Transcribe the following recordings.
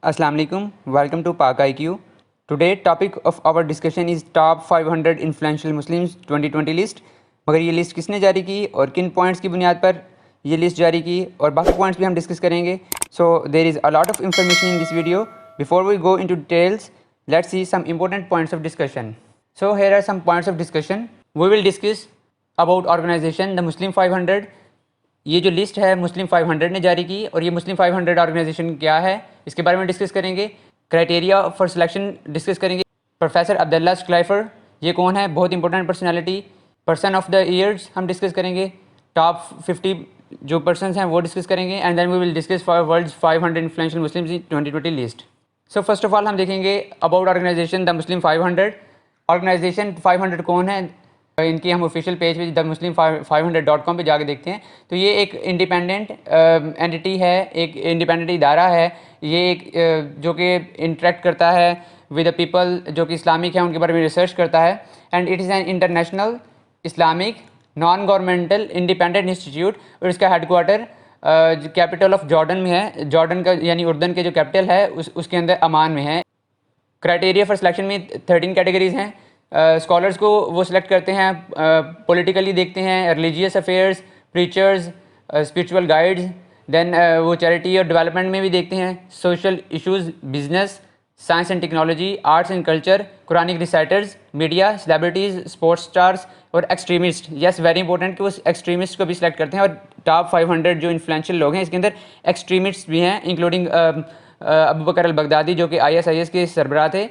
Assalamu alaikum. Welcome to Pak IQ. Today topic of our discussion is top 500 influential Muslims 2020 list. मगर ये list किसने जारी की और किन पॉइंट्स की बुनियाद पर ये लिस्ट जारी की और बाकी पॉइंट्स भी हम डिस्कस करेंगे। So there is a lot of information in this video. Before we go into details, let's see some important points of discussion. So here are some points of discussion. We will discuss about organization the Muslim 500. ये जो list है मुस्लिम 500 ने जारी की और ये मुस्लिम 500 organisation क्या है इसके बारे में डिस्कस करेंगे। क्राइटेरिया फॉर सिलेक्शन डिस्कस करेंगे। प्रोफेसर अब्दुल्ला स्क्लाइफर ये कौन है, बहुत important personality. Person of the years हम डिस्कस करेंगे। टॉप 50 जो पर्सनस हैं वो डिस्कस करेंगे and then we will discuss for world's 500 influential Muslims in 2020 list. So first of all हम देखेंगे about organisation the Muslim 500। Organisation 500 कौन है, इनकी हम ऑफिशियल पेज पे द मुस्लिम 500.com पे जाके देखते हैं तो ये एक इंडिपेंडेंट एंटिटी है, एक इंडिपेंडेंट इदारा है। ये एक जो कि इंटरेक्ट करता है विद द पीपल जो कि इस्लामिक है उनके बारे में रिसर्च करता है and it is an international Islamic non governmental independent institute और इसका हेडक्वार्टर कैपिटल ऑफ जॉर्डन में है। जॉर्डन का यानी उर्दन के जो कैपिटल है उसके अंदर अमान में है। क्राइटेरिया फॉर सिलेक्शन में 13 कैटेगरीज हैं। स्कॉलर्स को वो सिलेक्ट करते हैं, पॉलिटिकली देखते हैं, religious affairs, preachers, spiritual guides, then वो चैरिटी और डेवलपमेंट में भी देखते हैं, social issues, business, science and technology, arts and culture, Quranic reciters, media, celebrities, sports stars और एक्सट्रीमिस्ट। यस, वेरी इंपॉर्टेंट कि वो एक्सट्रीमिस्ट को भी सिलेक्ट करते हैं। और टॉप 500 जो इन्फ्लुएंशियल लोग हैं इसके अंदर एक्सट्रीमिस्ट भी हैं, इंक्लूडिंग अबू बकर अल बगदादी जो कि ISIS के सरबराह थे।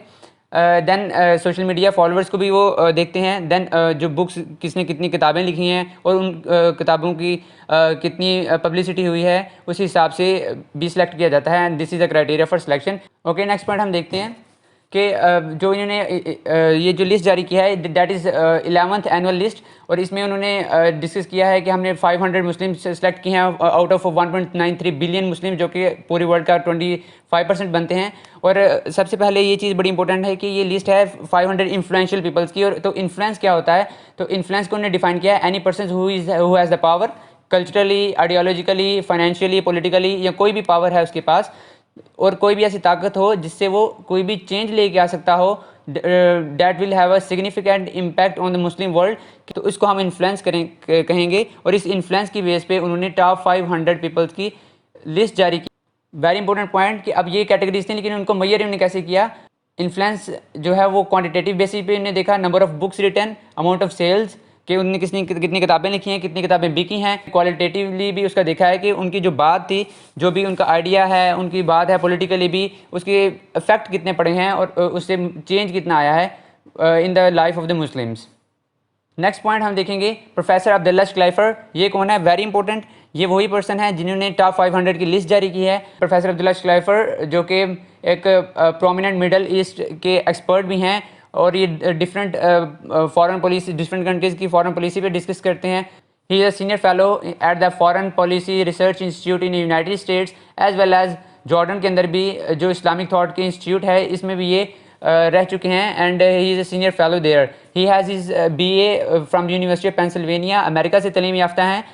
देन सोशल मीडिया फॉलोअर्स को भी वो देखते हैं। देन जो बुक्स किसने कितनी किताबें लिखी हैं और उन किताबों की कितनी पब्लिसिटी हुई है उस हिसाब से भी सिलेक्ट किया जाता है and this is the criteria for selection. Okay, next point हम देखते हैं कि जो इन्होंने ये जो लिस्ट जारी किया है that is 11th annual list और इसमें उन्होंने डिस्कस किया है कि हमने 500 मुस्लिम सेलेक्ट किए हैं आउट ऑफ 1.93 बिलियन मुस्लिम जो कि पूरी वर्ल्ड का 25% बनते हैं। और सबसे पहले ये चीज़ बड़ी इंपॉर्टेंट है कि ये लिस्ट है 500 इन्फ्लुएंशियल पीपल्स की। और तो इन्फ्लुएंस क्या होता है, तो इन्फ्लुएंस को उन्होंने डिफाइन किया है any person who has the power culturally, ideologically, financially, politically या कोई भी पावर है उसके पास और कोई भी ऐसी ताकत हो जिससे वो कोई भी चेंज लेके आ सकता हो, that will have a significant impact on the Muslim world, तो इसको हम इन्फ्लुएंस कहेंगे। और इस इन्फ्लुएंस की बेस पे उन्होंने टॉप 500 पीपल्स की लिस्ट जारी की। वेरी इंपॉर्टेंट पॉइंट कि अब ये कैटेगरीज थी लेकिन उनको मैयर इन्होंने कैसे किया। इन्फ्लुएंस जो है वो क्वांटिटेटिव बेसिस पे इन्होंने देखा, number of books written, amount of sales कि उनने कितनी किताबें लिखी हैं, कितनी किताबें बिकी हैं। क्वालिटेटिवली भी उसका देखा है कि उनकी जो बात थी, जो भी उनका आइडिया है, उनकी बात है, पॉलिटिकली भी उसके इफेक्ट कितने पड़े हैं और उससे चेंज कितना आया है in the life of the Muslims. Next point हम देखेंगे प्रोफेसर अब्दुल्ला स्क्लाइफर। ये कौन है, वेरी इंपॉर्टेंट, ये वही पर्सन है जिन्होंने टॉप 500 की लिस्ट जारी की है। प्रोफेसर अब्दुल्ला स्क्लाइफर जो कि एक प्रोमिनेंट मिडल ईस्ट के एक्सपर्ट भी हैं और ये different foreign policy, different countries की फॉरेन पॉलिसी पे डिस्कस करते हैं। He is a senior fellow at the foreign policy research institute in United States as well as Jordan के अंदर भी जो इस्लामिक थॉट के इंस्टीट्यूट है इसमें भी ये रह चुके हैं and he is a senior fellow there. He has his BA from the university of Pennsylvania, America से तलीम याफ्ता हैं।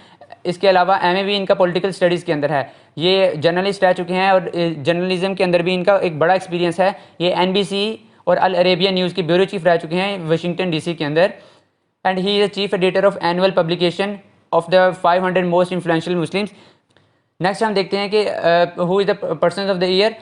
इसके अलावा MA भी इनका पॉलिटिकल स्टडीज़ के अंदर है। ये जर्नलिस्ट रह चुके हैं और जर्नलिज्म के अंदर भी इनका एक बड़ा एक्सपीरियंस है। ये NBC और अल अरेबिया न्यूज़ के ब्यूरो चीफ रह चुके हैं वाशिंगटन DC के अंदर and he is a chief editor of annual publication of the 500 most influential Muslims. Next हम देखते हैं कि who is the person of the year.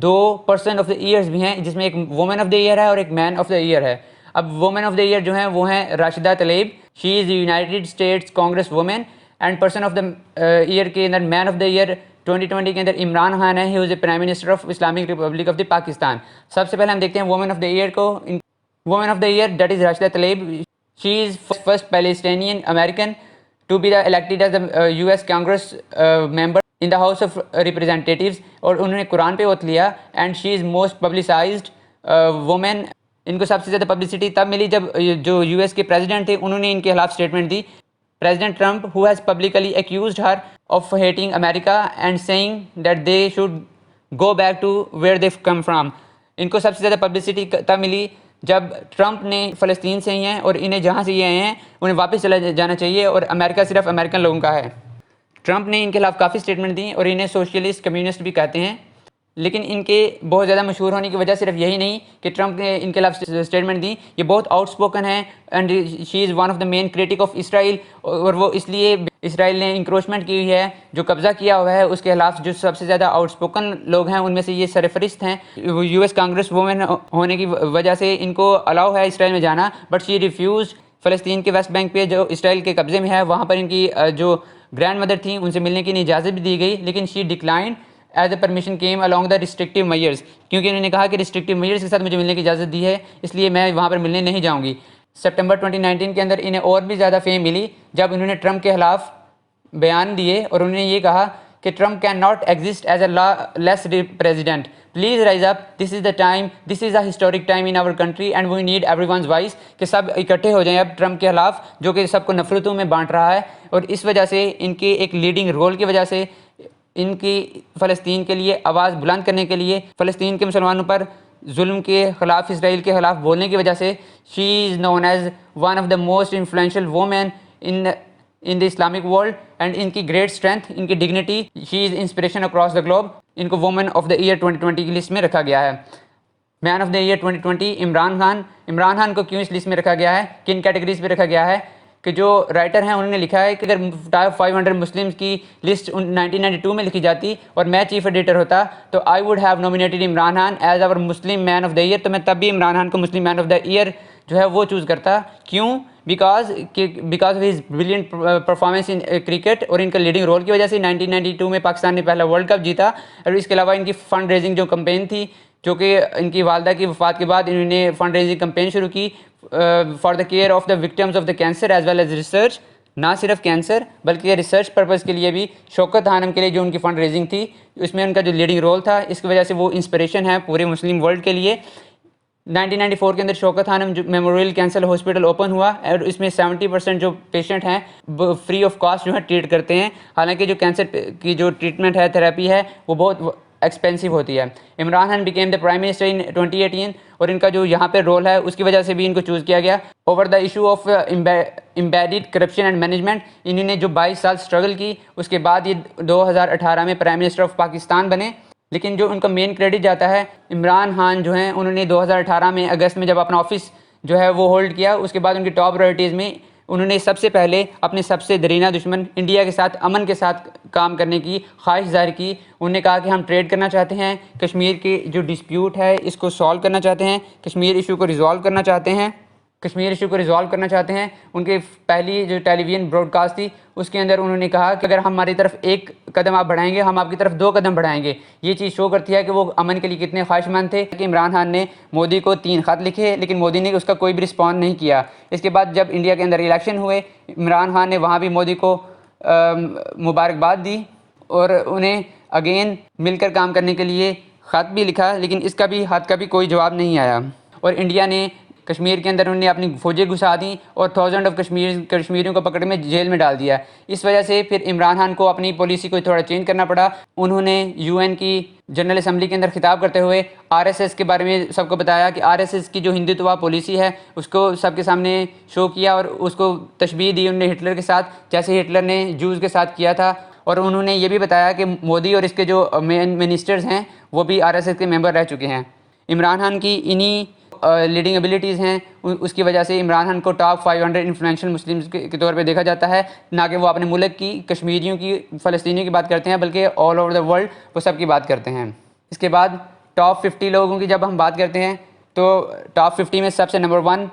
2 person of the years भी हैं जिसमें एक वुमेन ऑफ द ईयर है और एक मैन ऑफ द ईयर है। अब वुमेन ऑफ द ईयर जो हैं वो हैं Rashida Tlaib, she is United states Congress women. And person of the year के अंदर मैन ऑफ द ईयर 2020 के अंदर इमरान खान है, he was the prime minister of Islamic republic of the Pakistan. सबसे पहले हम देखते हैं वुमेन ऑफ द ईयर को। Women of the year that is Rashida Tlaib, she is first Palestinian American to be the elected as the US Congress member in the House of Representatives और उन्होंने कुरान पे oath लिया and she is most publicised women. इनको सबसे ज़्यादा publicity तब मिली जब जो US के प्रेसिडेंट थे उन्होंने इनके खिलाफ statement the. President Trump, who has publicly accused her of hating America and saying that they should go back to where they've come from. इनको सबसे ज़्यादा पब्लिसिटी तब मिली जब ट्रंप ने फ़लस्तीन से ही हैं और इन्हें जहाँ से ये आए हैं उन्हें वापस चला जाना चाहिए और अमेरिका सिर्फ अमेरिकन लोगों का है। ट्रंप ने इनके खिलाफ काफ़ी स्टेटमेंट दी और इन्हें सोशलिस्ट कम्युनिस्ट भी कहते हैं। लेकिन इनके बहुत ज़्यादा मशहूर होने की वजह सिर्फ यही नहीं कि ट्रंप ने इनके खिलाफ स्टेटमेंट दी, ये बहुत आउटस्पोकन है and she is one of the main critic of Israel. और वो इसलिए इसराइल ने इंक्रोचमेंट की हुई है, जो कब्ज़ा किया हुआ है उसके खिलाफ जो सबसे ज़्यादा आउटस्पोकन लोग हैं उनमें से ये सरफरिस्त हैं। US कांग्रेस वुमेन होने की वजह से इनको अलाउ है इसराइल में जाना, बट शी रिफ्यूज़। फ़लस्तीन के वेस्ट बैंक पे जो इसराइल के कब्ज़े में है वहाँ पर इनकी जो ग्रैंड मदर थी उनसे मिलने की इजाज़त भी दी गई, लेकिन she decline as a permission came along the restrictive measures, क्योंकि उन्होंने कहा कि रिस्ट्रिक्टिव मेजर्स के साथ मुझे मिलने की इजाज़त दी है, इसलिए मैं वहाँ पर मिलने नहीं जाऊँगी। सितंबर 2019 के अंदर इन्हें और भी ज़्यादा फेम मिली जब इन्होंने ट्रंप के खिलाफ बयान दिए और उन्होंने ये कहा कि Trump can not exist as a less president, please rise up, this is the time, this is a historic time in our country and we need everyone's voice, कि सब इकट्ठे हो जाएं अब ट्रंप के खिलाफ जो कि सबको नफरतों में बांट रहा है। और इस वजह से इनके एक लीडिंग रोल की वजह से इनकी फ़लस्तीन के लिए आवाज़ बुलंद करने के लिए, फ़लस्तीन के मुसलमानों पर जुल्म के ख़िलाफ़, इसराइल के ख़िलाफ़ बोलने की वजह से she is known as one of the most influential women in the Islamic world and इनकी ग्रेट स्ट्रेंथ, इनकी dignity, she is inspiration across the globe. इनको वुमेन ऑफ द ईयर 2020 की लिस्ट में रखा गया है। Man of the year 2020 Imran Khan. Imran Khan को क्यों इस लिस्ट में रखा गया है, किन कैटेगरीज पे रखा गया है, कि जो राइटर हैं उन्होंने लिखा है कि अगर टॉप 500 मुस्लिम्स की लिस्ट 1992 में लिखी जाती और मैं चीफ एडिटर होता तो I would have nominated Imran Khan as our Muslim man of the year, तो मैं तब भी इमरान खान को Muslim man of the year जो है वो चूज़ करता। क्यों? Because of his brilliant performance in cricket और इनका लीडिंग रोल की वजह से 1992 में पाकिस्तान ने पहला वर्ल्ड कप जीता। और इसके अलावा इनकी फ़ंड रेजिंग जो कंपेन थी, जो कि इनकी वालदा की वफ़ात के बाद इन्होंने फ़ंड रेजिंग कंपेन शुरू की for the care of the victims of the cancer as well as research, ना सिर्फ कैंसर बल्कि रिसर्च पर्पज़ के लिए भी। शौकत खानम के लिए जो उनकी फ़ंड रेजिंग थी उसमें उनका जो लीडिंग रोल था, इसकी वजह से वो इंस्पिरेशन है पूरे मुस्लिम वर्ल्ड के लिए। 1994 के अंदर Shaukat Khanum memorial cancer hospital open हुआ और इसमें 70% जो पेशेंट हैं फ्री ऑफ कॉस्ट जो है ट्रीट करते हैं, हालांकि जो कैंसर की जो ट्रीटमेंट है, थेरेपी है, वो बहुत एक्सपेंसिव होती है। Imran Khan became the prime minister in 2018 और इनका जो यहाँ पे रोल है उसकी वजह से भी इनको चूज़ किया गया। Over the issue of embedded corruption and management, इन्होंने जो 22 साल स्ट्रगल की उसके बाद ये 2018 में प्राइम मिनिस्टर ऑफ पाकिस्तान बने। लेकिन जो उनका मेन क्रेडिट जाता है इमरान खान जो हैं, उन्होंने 2018 में अगस्त में जब अपना ऑफिस जो है वो होल्ड किया, उसके बाद उनकी टॉप प्रायोरिटीज़ में उन्होंने सबसे पहले अपने सबसे दरीना दुश्मन इंडिया के साथ अमन के साथ काम करने की ख्वाहिश जाहिर की। उन्होंने कहा कि हम ट्रेड करना चाहते हैं, कश्मीर की जो डिस्प्यूट है इसको सॉल्व करना चाहते हैं, कश्मीर इशू को रिजॉल्व करना चाहते हैं, उनकी पहली जो टेलीविज़न ब्रॉडकास्ट थी उसके अंदर उन्होंने कहा कि अगर हमारी तरफ एक कदम आप बढ़ाएंगे हम आपकी तरफ 2 कदम बढ़ाएंगे। ये चीज़ शो करती है कि वो अमन के लिए कितने ख्वाहिशमंद थे। कि इमरान खान ने मोदी को 3 ख़त लिखे लेकिन मोदी ने उसका कोई भी रिस्पॉन्स नहीं किया। इसके बाद जब इंडिया के अंदर इलेक्शन हुए, इमरान खान ने वहाँ भी मोदी को मुबारकबाद दी और उन्हें अगेन मिलकर काम करने के लिए ख़त भी लिखा, लेकिन इसका भी ख़त का भी कोई जवाब नहीं आया। और इंडिया ने कश्मीर के अंदर उन्होंने अपनी फौजें घुसा दी और थाउजेंड ऑफ कश्मीरियों को पकड़ में जेल में डाल दिया। इस वजह से फिर इमरान खान को अपनी पॉलिसी को थोड़ा चेंज करना पड़ा। उन्होंने UN की जनरल असम्बली के अंदर खिताब करते हुए RSS के बारे में सबको बताया कि RSS की जो हिंदुत्व पॉलिसी है उसको सबके सामने शो किया और उसको तशबीह दी उन्होंने हिटलर के साथ, जैसे हिटलर ने जूस के साथ किया था। और उन्होंने ये भी बताया कि मोदी और इसके जो मेन मिनिस्टर्स हैं वो भी RSS के मेंबर रह चुके हैं। इमरान खान की इन्हीं लीडिंग एबिलिटीज़ हैं, उसकी वजह से इमरान खान को टॉप 500 इन्फ्लुएंशियल मुस्लिम्स के तौर पे देखा जाता है। ना कि वो अपने मुल्क की, कश्मीरियों की, फ़लस्तीनियों की बात करते हैं, बल्कि ऑल ओवर द वर्ल्ड वो सब की बात करते हैं। इसके बाद टॉप 50 लोगों की जब हम बात करते हैं तो टॉप 50 में सबसे number 1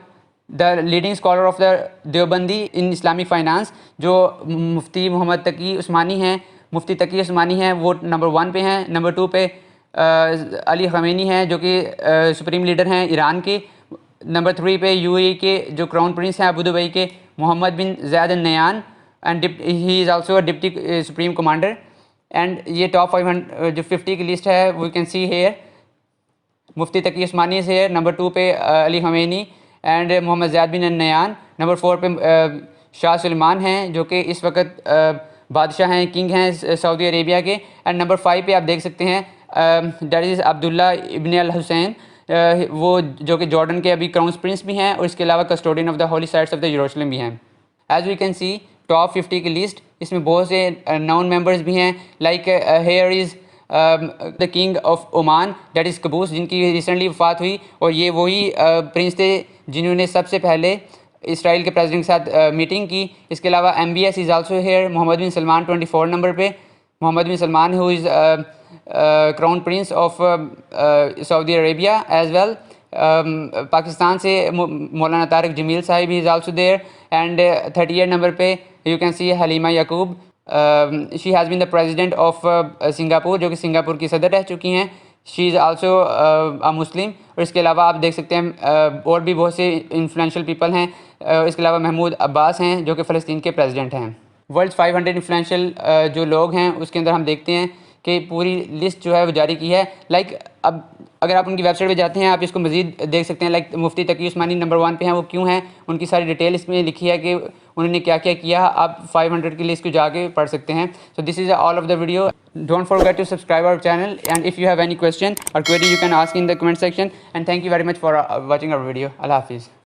the leading scholar of the Deobandi in Islamic finance, जो मुफ्ती मोहम्मद तकी उस्मानी हैं, मुफ्ती तकी उस्मानी हैं, वो नंबर 1 पे हैं। नंबर 2 पे अली ख़मेनी हैं जो कि सुप्रीम लीडर हैं ईरान के। नंबर 3 पे UAE के जो क्राउन प्रिंस हैं अबू दुबई के, Mohammed bin Zayed al Nahyan, and he is also a deputy supreme commander. And ये टॉप 500 जो 50 की लिस्ट है we can see here. Mufti Taqi Usmani से है नंबर 2 पे Ali Khamenei and Mohammed Zayed bin al Nahyan. Number 4 पे शाह सुलेमान हैं जो कि इस वक्त बादशाह हैं, किंग हैं सऊदी अरेबिया के। एंड नंबर 5 पे आप देख सकते हैं दैट इज़ अब्दुल्ला इब्न अल हुसैन, वो जो कि जॉर्डन के अभी क्राउन प्रिंस भी हैं और इसके अलावा custodian of the holy sites of the यरूशलेम भी हैं। As we can see top 50 की लिस्ट, इसमें बहुत से नाउन मेंबर्स भी हैं, like here is the king of Oman that is Qaboos, जिनकी रिसेंटली वफात हुई, और ये वही प्रिंस थे जिन्होंने सबसे पहले इसराइल के प्रेसिडेंट के साथ मीटिंग की। इसके अलावा MBS is also here, Mohammed bin Salman 24 number पे, Mohammed bin Salman who is crown prince of Saudi Arabia as well. Pakistan से Maulana Tariq Jameel Sahib is also there. And 38 number पे you can see Halima Yaqoob, she has been the president of Singapore, जो कि Singapore की सदर रह चुकी हैं। She is also a Muslim. और इसके अलावा आप देख सकते हैं और भी बहुत से इन्फ्लुएंशियल पीपल हैं। इसके अलावा महमूद अब्बास हैं जो कि फ़लस्तीन के प्रेसिडेंट हैं। वर्ल्ड 500 इन्फ्लुएंशियल जो लोग हैं उसके अंदर हम देखते हैं कि पूरी लिस्ट जो है वो जारी की है। अब अगर आप उनकी वेबसाइट पे जाते हैं आप इसको मज़ीद देख सकते हैं। मुफ्ती तकी उस्मानी नंबर 1 पे हैं, वो क्यों हैं, उनकी सारी डिटेल इसमें लिखी है कि उन्होंने क्या क्या किया। आप 500 की लिस्ट को जाके पढ़ सकते हैं। So this is all of the video. Don't forget to subscribe our channel, and if you have any question और query you can ask in the comment section. And thank you very much for watching our video. अल्लाह हाफिज़।